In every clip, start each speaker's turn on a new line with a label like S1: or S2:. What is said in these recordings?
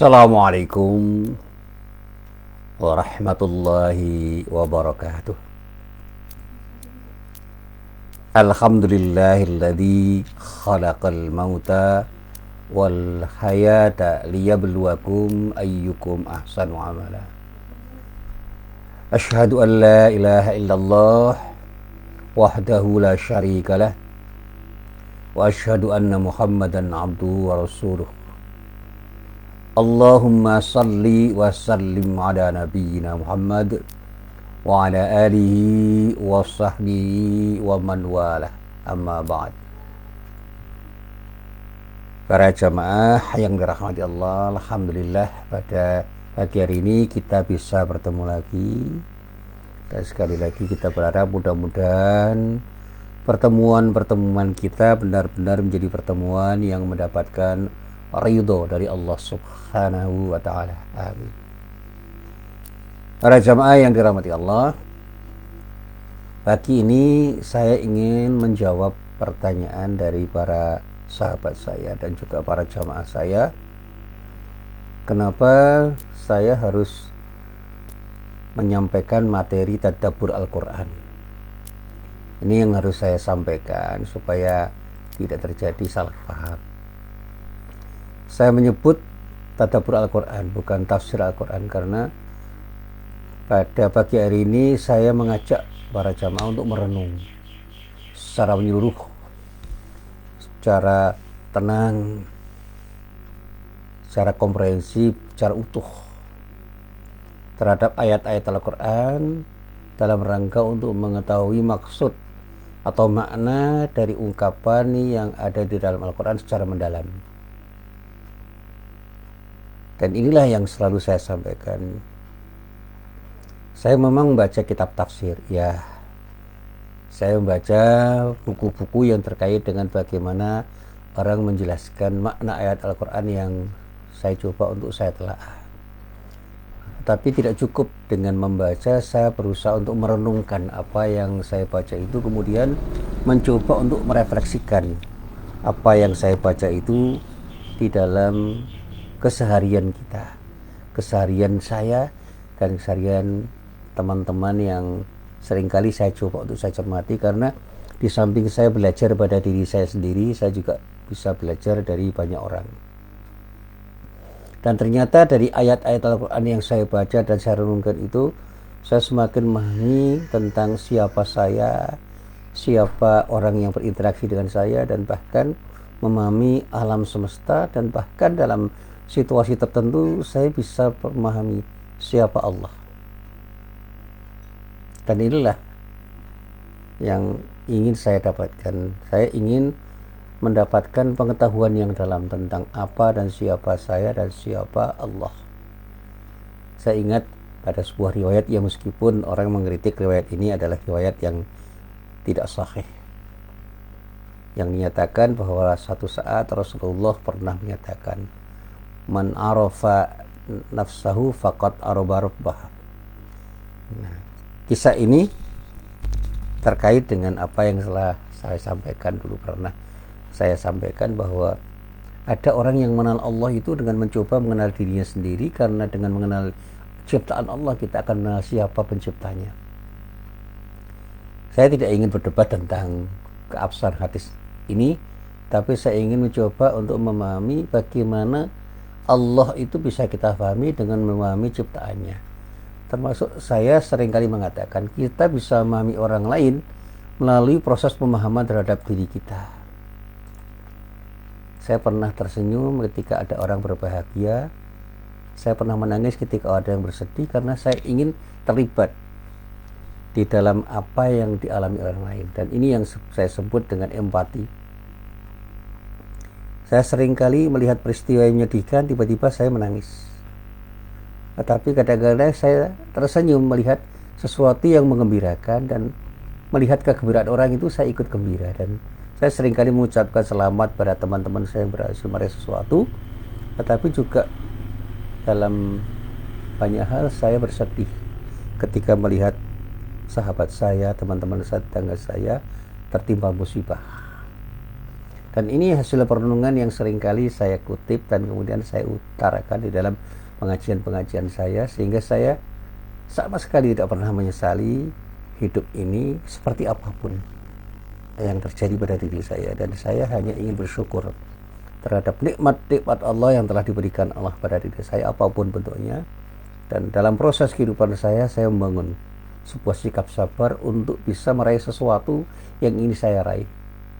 S1: Assalamualaikum warahmatullahi wabarakatuh. Alhamdulillahilladzi khalaqal mauta wal hayata liyabluwakum ayyukum ahsanu amala. Asyhadu an la ilaha illallah wahdahu la syarikalah wa asyhadu anna Muhammadan abduhu wa rasuluh. Allahumma salli wa sallim ala nabiyyina Muhammad wa ala alihi wa sahbihi wa man walah, amma ba'd. Para jamaah yang dirahmati Allah, alhamdulillah pada pagi hari ini kita bisa bertemu lagi. Dan sekali lagi kita berharap mudah-mudahan pertemuan-pertemuan kita benar-benar menjadi pertemuan yang mendapatkan ridho dari Allah Subhanahu wa ta'ala. Amin. Para jamaah yang dirahmati Allah, pagi ini saya ingin menjawab pertanyaan dari para sahabat saya dan juga para jamaah saya. Kenapa saya harus menyampaikan materi tadabbur Al-Quran? Ini yang harus saya sampaikan supaya tidak terjadi salah paham. Saya menyebut tadabbur Al-Quran, bukan tafsir Al-Quran, karena pada pagi hari ini saya mengajak para jamaah untuk merenung secara menyeluruh, secara tenang, secara komprehensif, secara utuh terhadap ayat-ayat Al-Quran dalam rangka untuk mengetahui maksud atau makna dari ungkapan yang ada di dalam Al-Quran secara mendalam. Dan inilah yang selalu saya sampaikan. Saya memang membaca kitab tafsir, ya. Saya membaca buku-buku yang terkait dengan bagaimana orang menjelaskan makna ayat Al-Quran yang saya coba untuk saya telaah. Tapi tidak cukup dengan membaca, saya berusaha untuk merenungkan apa yang saya baca itu, kemudian mencoba untuk merefleksikan apa yang saya baca itu di dalam keseharian kita, keseharian saya dan keseharian teman-teman yang seringkali saya coba untuk saya cermati, karena di samping saya belajar pada diri saya sendiri, saya juga bisa belajar dari banyak orang. Dan ternyata dari ayat-ayat Al-Quran yang saya baca dan saya renungkan itu, saya semakin memahami tentang siapa saya, siapa orang yang berinteraksi dengan saya, dan bahkan memahami alam semesta, dan bahkan dalam situasi tertentu saya bisa memahami siapa Allah. Dan inilah yang ingin saya dapatkan. Saya ingin mendapatkan pengetahuan yang dalam tentang apa dan siapa saya dan siapa Allah. Saya ingat pada sebuah riwayat yang meskipun orang mengkritik riwayat ini adalah riwayat yang tidak sahih, yang menyatakan bahwa satu saat Rasulullah pernah menyatakan, man arafa nafsahu faqad araba rabbah. Nah, kisah ini terkait dengan apa yang telah saya sampaikan dulu. Pernah saya sampaikan bahwa ada orang yang mengenal Allah itu dengan mencoba mengenal dirinya sendiri, karena dengan mengenal ciptaan Allah kita akan mengenal siapa penciptanya. Saya tidak ingin berdebat tentang keabsahan hadis ini, tapi saya ingin mencoba untuk memahami bagaimana Allah itu bisa kita pahami dengan memahami ciptaannya. Termasuk saya seringkali mengatakan kita bisa memahami orang lain melalui proses pemahaman terhadap diri kita. Saya pernah tersenyum ketika ada orang berbahagia. Saya pernah menangis ketika ada yang bersedih, karena saya ingin terlibat di dalam apa yang dialami orang lain. Dan ini yang saya sebut dengan empati. Saya seringkali melihat peristiwa yang menyedihkan, tiba-tiba saya menangis. Tetapi kadang-kadang saya tersenyum melihat sesuatu yang menggembirakan, dan melihat kegembiraan orang itu saya ikut gembira. Dan saya seringkali mengucapkan selamat pada teman-teman saya yang berhasil meraih sesuatu, tetapi juga dalam banyak hal saya bersedih ketika melihat sahabat saya, teman-teman saya, tetangga saya tertimpa musibah. Dan ini hasil perenungan yang seringkali saya kutip dan kemudian saya utarakan di dalam pengajian-pengajian saya, sehingga saya sama sekali tidak pernah menyesali hidup ini seperti apapun yang terjadi pada diri saya, dan saya hanya ingin bersyukur terhadap nikmat-nikmat Allah yang telah diberikan Allah pada diri saya apapun bentuknya. Dan dalam proses kehidupan saya membangun sebuah sikap sabar untuk bisa meraih sesuatu yang ingin saya raih,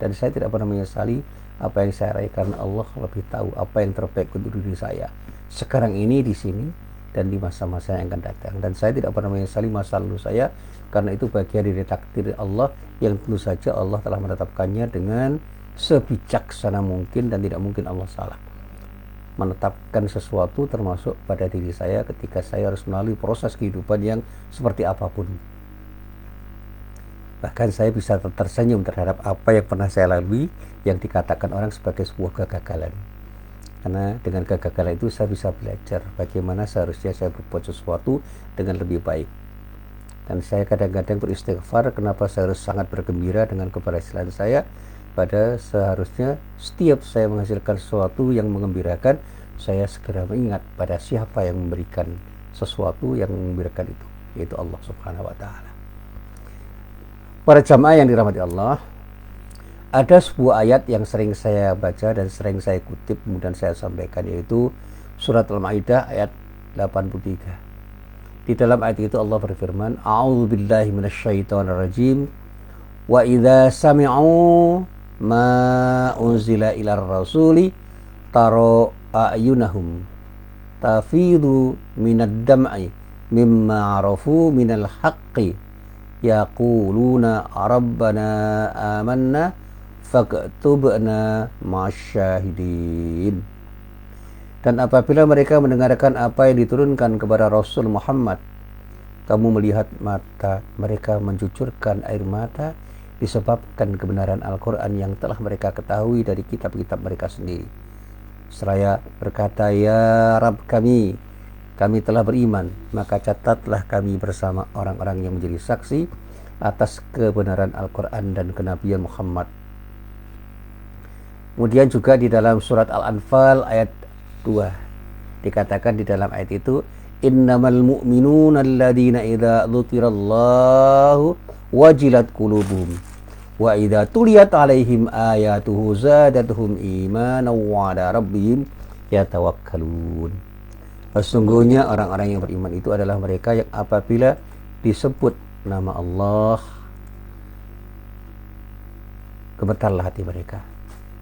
S1: dan saya tidak pernah menyesali apa yang saya raih, karena Allah lebih tahu apa yang terbaik untuk diri saya sekarang ini, di sini, dan di masa-masa yang akan datang. Dan saya tidak pernah menyesali masa lalu saya, karena itu bagian dari takdir Allah yang tentu saja Allah telah menetapkannya dengan sebijaksana mungkin, dan tidak mungkin Allah salah menetapkan sesuatu termasuk pada diri saya ketika saya harus melalui proses kehidupan yang seperti apapun. Bahkan saya bisa tersenyum terhadap apa yang pernah saya lalui yang dikatakan orang sebagai sebuah kegagalan. Karena dengan kegagalan itu saya bisa belajar bagaimana seharusnya saya berbuat sesuatu dengan lebih baik. Dan saya kadang-kadang beristighfar kenapa saya harus sangat bergembira dengan keberhasilan saya, pada seharusnya setiap saya menghasilkan sesuatu yang mengembirakan, saya segera mengingat pada siapa yang memberikan sesuatu yang mengembirakan itu, yaitu Allah Subhanahu wa Ta'ala. Para jamaah yang dirahmati Allah, ada sebuah ayat yang sering saya baca dan sering saya kutip kemudian saya sampaikan, yaitu surat Al-Maidah ayat 83. Di dalam ayat itu Allah berfirman, A'udzubillahi minasyaitonirrajim, wa idza sami'u ma unzila ilar rasuli taro a'yunahum tafidu minad dam'i mimma arafu minal haqqi yaquluna rabbana amanna faktubna ma'asyahidin. Dan apabila mereka mendengarkan apa yang diturunkan kepada Rasul Muhammad, kamu melihat mata mereka mencucurkan air mata disebabkan kebenaran Al-Quran yang telah mereka ketahui dari kitab-kitab mereka sendiri. Seraya berkata, ya Rabb kami telah beriman, maka catatlah kami bersama orang-orang yang menjadi saksi atas kebenaran Al-Quran dan kenabian Muhammad. Kemudian juga di dalam surat Al-Anfal ayat 2 dikatakan di dalam ayat itu, innamal mu'minuna alladzina idza dzukirallahu wajilat qulubuhum wa idza tuliyat alaihim ayatuhu zadatuhum imanan wa ala rabbihim yatawakkalun. Sesungguhnya orang-orang yang beriman itu adalah mereka yang apabila disebut nama Allah, gemetarlah hati mereka,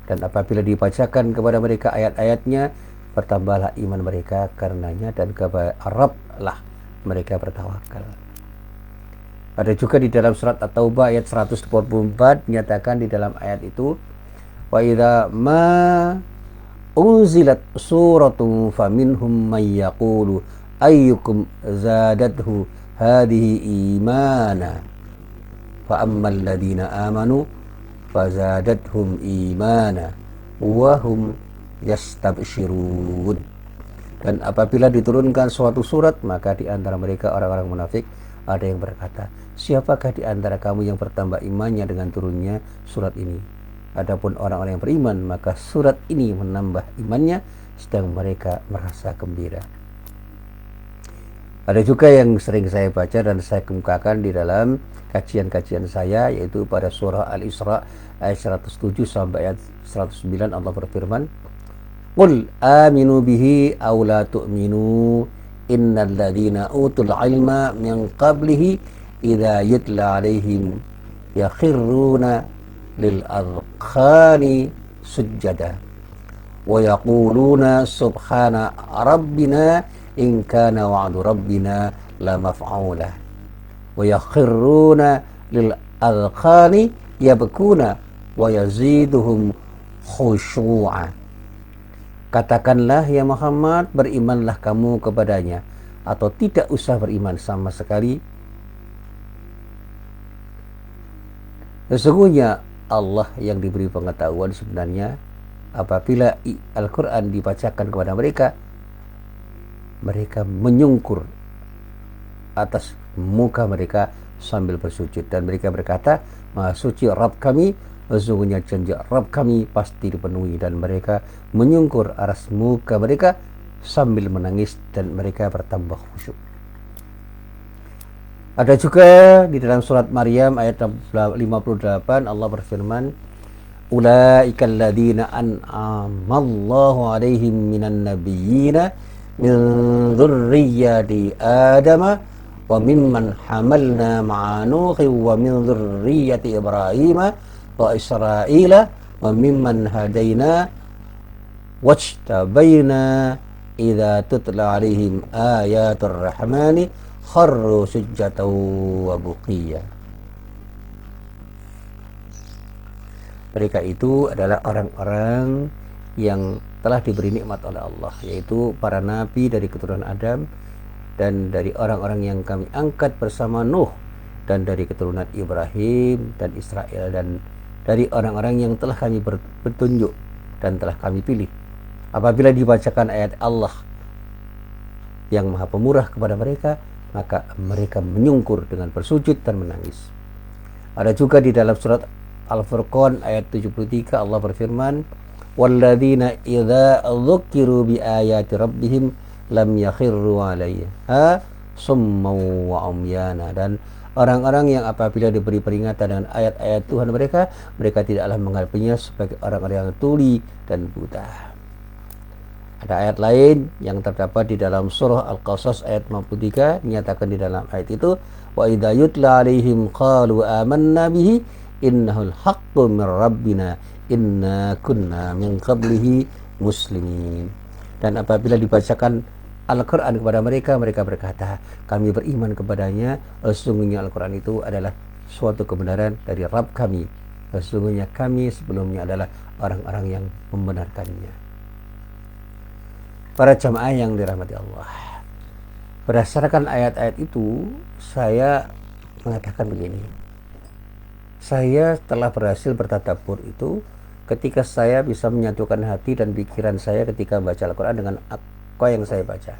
S1: dan apabila dibacakan kepada mereka ayat-ayatnya, bertambahlah iman mereka karenanya, dan kepada Rabb-lah mereka bertawakal. Ada juga di dalam surat At-Taubah ayat 124 menyatakan di dalam ayat itu, wa idza ma unzilat suratun faminhum may yaqulu ayyukum zadathu hadhihi imana fa ammal ladina amanu fazadathum imana wa hum yastabshirun. Dan apabila diturunkan suatu surat, maka di antara mereka orang-orang munafik ada yang berkata, siapakah di antara kamu yang bertambah imannya dengan turunnya surat ini? Adapun orang-orang yang beriman, maka surat ini menambah imannya, sedang mereka merasa gembira. Ada juga yang sering saya baca dan saya kemukakan di dalam kajian-kajian saya, yaitu pada surah Al-Isra ayat 107 sampai ayat 109 Allah berfirman, qul aminu bihi aw la tu'minu innal ladzina utul ilma min qablihi idza yutla alaihim yakhirruna lil adqani sujada wa yaquluna subhana rabbina in kana wa'du rabbina la maf'ula wa yakhirruna lil adqani yabkuna wa yaziduhum khushu'a. Katakanlah ya Muhammad, berimanlah kamu kepadanya, atau tidak usah beriman sama sekali. Sesungguhnya Allah yang diberi pengetahuan sebenarnya apabila Al-Quran dibacakan kepada mereka, mereka menyungkur atas muka mereka sambil bersujud, dan mereka berkata, Maha suci Rabb kami, sesungguhnya janji Rabb kami pasti dipenuhi, dan mereka menyungkur aras muka mereka sambil menangis dan mereka bertambah khusyuk. Ada juga di dalam surat Maryam ayat 58 Allah berfirman, ulaikal ladzina an'amallahu 'alaihim minan nabiyyina min dzurriyyati adama wa mimman hamalna ma'a nuhin wa min dzurriyyati ibrahima wa israila wa mimman hadaina wajtabaina idza tutla 'alaihim ayatur rahmani kharru sujjatan wa buqiyya. Mereka itu adalah orang-orang yang telah diberi nikmat oleh Allah, yaitu para nabi dari keturunan Adam, dan dari orang-orang yang kami angkat bersama Nuh, dan dari keturunan Ibrahim dan Israel, dan dari orang-orang yang telah kami bertunjuk dan telah kami pilih. Apabila dibacakan ayat Allah yang Maha Pemurah kepada mereka, maka mereka menyungkur dengan bersujud dan menangis. Ada juga di dalam surat Al-Furqan ayat 73 Allah berfirman, walladzina idza dzukiru bi ayati rabbihim lam yakhirru 'alaiha summan wa umyana. Dan orang-orang yang apabila diberi peringatan dengan ayat-ayat Tuhan mereka, mereka tidaklah menganggapnya sebagai orang-orang yang tuli dan buta. Ada ayat lain yang terdapat di dalam surah Al-Qasas ayat 53, dinyatakan di dalam ayat itu, wa idza yutla 'alaihim qalu amanna bihi innahul haqqu min rabbina inna kunna min qablihi muslimin. Dan apabila dibacakan Al-Quran kepada mereka, mereka berkata, kami beriman kepadanya, sesungguhnya Al-Quran itu adalah suatu kebenaran dari Rabb kami, sesungguhnya kami sebelumnya adalah orang-orang yang membenarkannya. Para jamaah yang dirahmati Allah, berdasarkan ayat-ayat itu saya mengatakan begini, saya telah berhasil bertadabbur itu ketika saya bisa menyatukan hati dan pikiran saya ketika membaca Al-Quran dengan apa yang saya baca.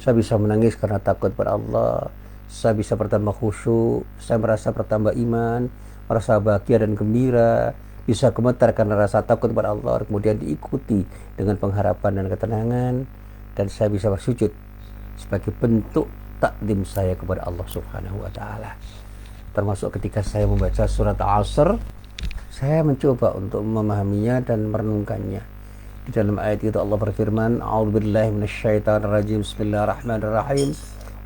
S1: Saya bisa menangis karena takut pada Allah, saya bisa bertambah khusyuk, saya merasa bertambah iman, merasa bahagia dan gembira, bisa gemetar karena rasa takut kepada Allah, kemudian diikuti dengan pengharapan dan ketenangan, dan saya bisa bersujud sebagai bentuk takdim saya kepada Allah Subhanahu wa taala. Termasuk ketika saya membaca surat Al-Asr, saya mencoba untuk memahaminya dan merenungkannya. Di dalam ayat itu Allah berfirman, a'udzubillahi minasyaitonirrajim, bismillahirrahmanirrahim,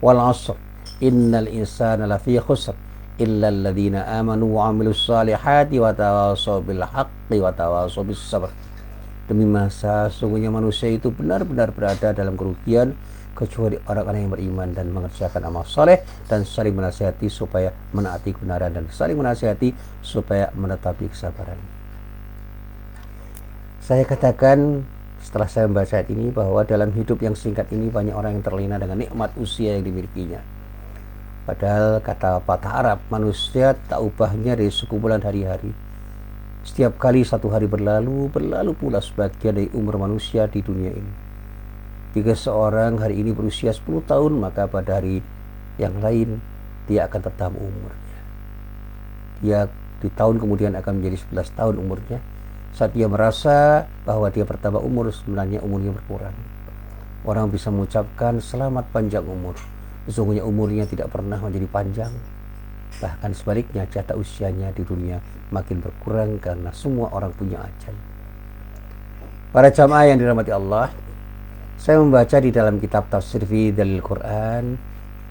S1: wal 'asr innal insana lafi khusr illal ladzina amanu wa 'amilus solihati wa tawashaw bil haqqi wa tawashaw bis sabr. Demi masa sungguhnya manusia itu benar-benar berada dalam kerugian kecuali orang-orang yang beriman dan mengerjakan amal soleh dan saling menasihati supaya menaati kebenaran dan saling menasihati supaya menetapi kesabaran. Saya katakan setelah saya membaca ayat ini bahwa dalam hidup yang singkat ini banyak orang yang terlena dengan nikmat usia yang dimilikinya. Padahal kata patah Arab, manusia tak ubahnya dari suku bulan hari-hari. Setiap kali satu hari berlalu, berlalu pula sebagian dari umur manusia di dunia ini. Jika seorang hari ini berusia 10 tahun, maka pada hari yang lain dia akan bertambah umurnya. Dia di tahun kemudian akan menjadi 11 tahun umurnya. Saat dia merasa bahwa dia bertambah umur, sebenarnya umurnya berkurang. Orang bisa mengucapkan selamat panjang umur, sesungguhnya umurnya tidak pernah menjadi panjang. Bahkan sebaliknya, jatah usianya di dunia makin berkurang karena semua orang punya ajal. Para jamaah yang dirahmati Allah, saya membaca di dalam kitab Tafsir fi Dalil Quran,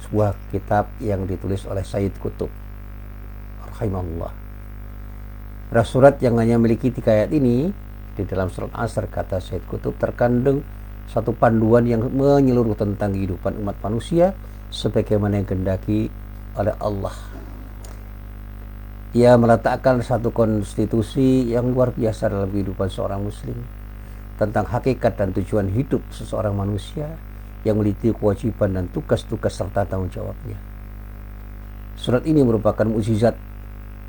S1: sebuah kitab yang ditulis oleh Sayyid Qutb rahimahullah. Pada surat yang hanya memiliki 3 ayat ini, di dalam surat Asr, kata Sayyid Qutb, terkandung satu panduan yang menyeluruh tentang kehidupan umat manusia sebagaimana yang kehendaki oleh Allah. Ia meletakkan satu konstitusi yang luar biasa dalam kehidupan seorang muslim tentang hakikat dan tujuan hidup seseorang manusia yang memiliki kewajiban dan tugas-tugas serta tanggung jawabnya. Surat ini merupakan mukjizat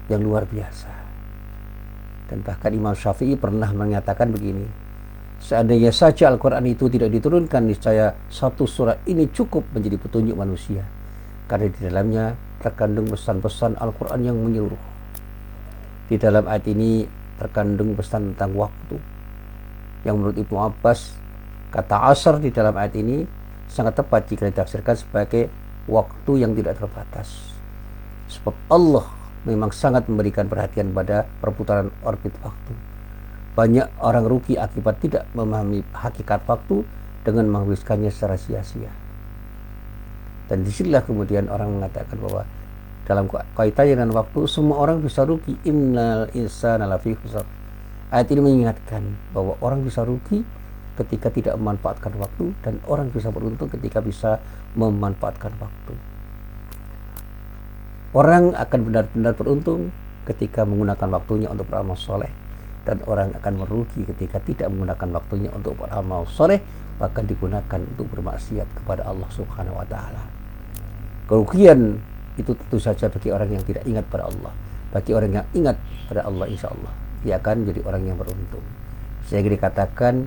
S1: yang luar biasa. Dan bahkan Imam Syafi'i pernah menyatakan begini, seandainya saja Al-Quran itu tidak diturunkan, niscaya satu surat ini cukup menjadi petunjuk manusia, karena di dalamnya terkandung pesan-pesan Al-Quran yang menyeluruh. Di dalam ayat ini terkandung pesan tentang waktu yang menurut Ibnu Abbas, kata asar di dalam ayat ini sangat tepat jika ditafsirkan sebagai waktu yang tidak terbatas. Sebab Allah memang sangat memberikan perhatian pada perputaran orbit waktu. Banyak orang rugi akibat tidak memahami hakikat waktu dengan menghabiskannya secara sia-sia. Dan disinilah kemudian orang mengatakan bahwa dalam kaitannya dengan waktu semua orang bisa rugi. Innal insana lafi khusr. Ayat ini mengingatkan bahwa orang bisa rugi ketika tidak memanfaatkan waktu, dan orang bisa beruntung ketika bisa memanfaatkan waktu. Orang akan benar-benar beruntung ketika menggunakan waktunya untuk beramal soleh, dan orang akan merugi ketika tidak menggunakan waktunya untuk beramal soleh, bahkan digunakan untuk bermaksiat kepada Allah Subhanahu wa Ta'ala. Kerugian itu tentu saja bagi orang yang tidak ingat pada Allah. Bagi orang yang ingat pada Allah, insya Allah dia akan menjadi orang yang beruntung. Sehingga dikatakan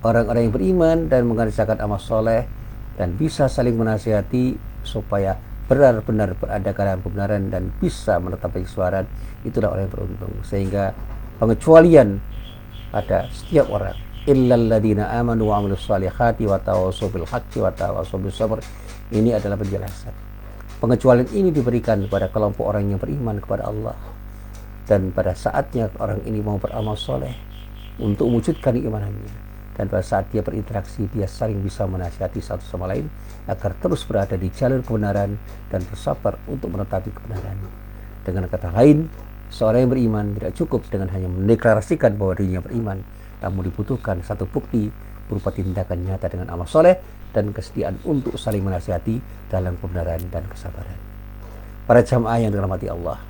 S1: orang-orang yang beriman dan mengerjakan amal soleh dan bisa saling menasihati supaya benar-benar berada dalam kebenaran dan bisa menetap kesuaran, itulah orang yang beruntung. Sehingga pengecualian pada setiap orang, illal ladzina amanu wa amilus solihati wa tawassaw bil haqqi wa tawassaw bis sabr, ini adalah penjelasan. Pengecualian ini diberikan kepada kelompok orang yang beriman kepada Allah, dan pada saatnya orang ini mau beramal soleh untuk mewujudkan keimanannya, dan pada saat dia berinteraksi dia saling bisa menasihati satu sama lain agar terus berada di jalur kebenaran dan bersabar untuk menetapi kebenaran. Dengan kata lain, seorang yang beriman tidak cukup dengan hanya mendeklarasikan bahwa dirinya beriman, namun dibutuhkan satu bukti berupa tindakan nyata dengan amal soleh dan kesediaan untuk saling menasihati dalam kebenaran dan kesabaran. Para jamaah yang dirahmati Allah,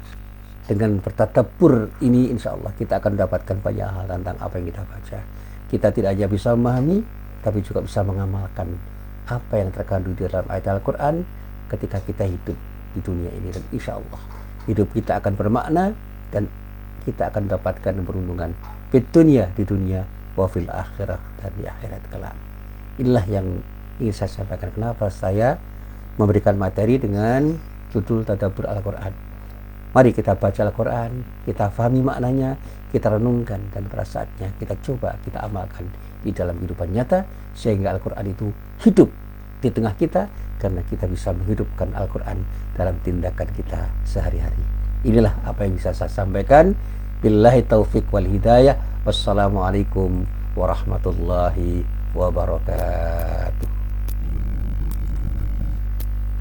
S1: dengan bertadabbur ini insya Allah kita akan mendapatkan banyak hal tentang apa yang kita baca. Kita tidak hanya bisa memahami, tapi juga bisa mengamalkan apa yang terkandung di dalam ayat Al-Quran ketika kita hidup di dunia ini. Dan insya Allah hidup kita akan bermakna, dan kita akan mendapatkan peruntungan di dunia wa fil akhirah, dan di akhirat kelak. Inilah yang ingin saya sampaikan kenapa saya memberikan materi dengan judul Tadabbur Al-Quran. Mari kita baca Al-Quran, kita fahami maknanya, kita renungkan, dan pada saatnya kita coba, kita amalkan di dalam kehidupan nyata, sehingga Al-Quran itu hidup di tengah kita, karena kita bisa menghidupkan Al-Quran dalam tindakan kita sehari-hari. Inilah apa yang bisa saya sampaikan. Billahi taufiq wal hidayah. Wassalamualaikum warahmatullahi wabarakatuh.